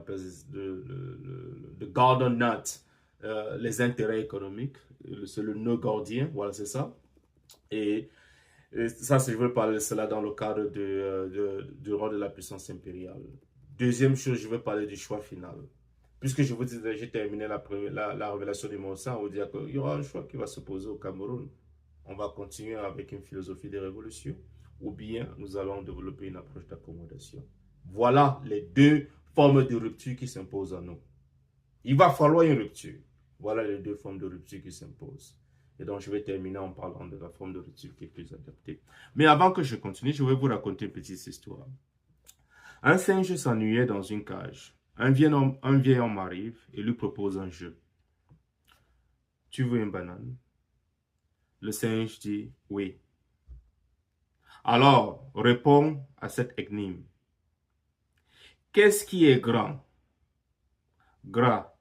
de Gordon Nutt, les intérêts économiques. C'est le nœud gordien, voilà, c'est ça. Et ça, je veux parler de cela dans le cadre du rôle de la puissance impériale. Deuxième chose, je veux parler du choix final. Puisque je vous disais, j'ai terminé la révélation du Mont Saint, on vous dire qu'il y aura un choix qui va se poser au Cameroun. On va continuer avec une philosophie de révolution, ou bien nous allons développer une approche d'accommodation. Voilà les deux formes de rupture qui s'imposent à nous. Il va falloir une rupture. Voilà les deux formes de rupture qui s'imposent. Et donc, je vais terminer en parlant de la forme de rupture qui est plus adaptée. Mais avant que je continue, je vais vous raconter une petite histoire. Un singe s'ennuyait dans une cage. Un vieil homme arrive et lui propose un jeu. Tu veux une banane? Le singe dit oui. Alors, réponds à cette énigme. Qu'est-ce qui est grand, gras,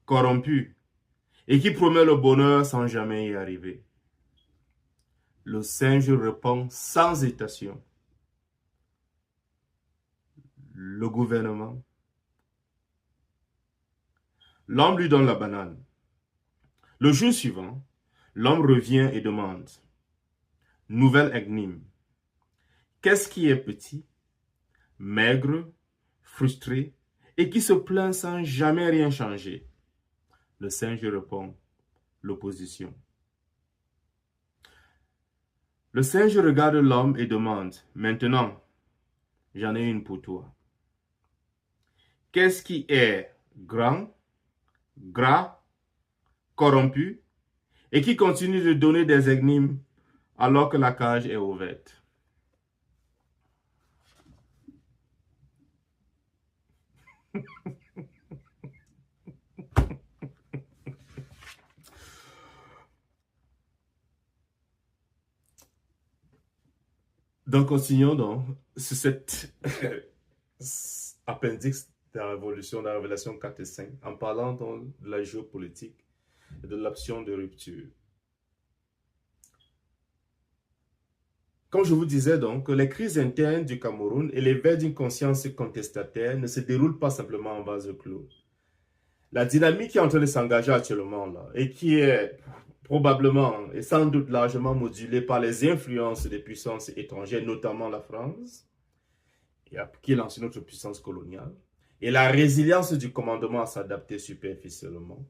corrompu et qui promet le bonheur sans jamais y arriver? Le singe répond sans hésitation. Le gouvernement. L'homme lui donne la banane. Le jour suivant, l'homme revient et demande. Nouvelle énigme. Qu'est-ce qui est petit, maigre, frustré et qui se plaint sans jamais rien changer? Le singe répond. L'opposition. Le singe regarde l'homme et demande. Maintenant, j'en ai une pour toi. Qu'est-ce qui est grand, gras, corrompu et qui continue de donner des énigmes alors que la cage est ouverte? Donc, continuons donc sur cet appendice de la révolution, de la révélation 4 et 5, en parlant donc de la géopolitique et de l'option de rupture. Comme je vous disais donc, les crises internes du Cameroun et l'éveil d'une conscience contestataire ne se déroulent pas simplement en vase clos. La dynamique qui est en train de s'engager actuellement là, et qui est probablement et sans doute largement modulée par les influences des puissances étrangères, notamment la France, qui est l'ancienne autre puissance coloniale, et la résilience du commandement à s'adapter superficiellement,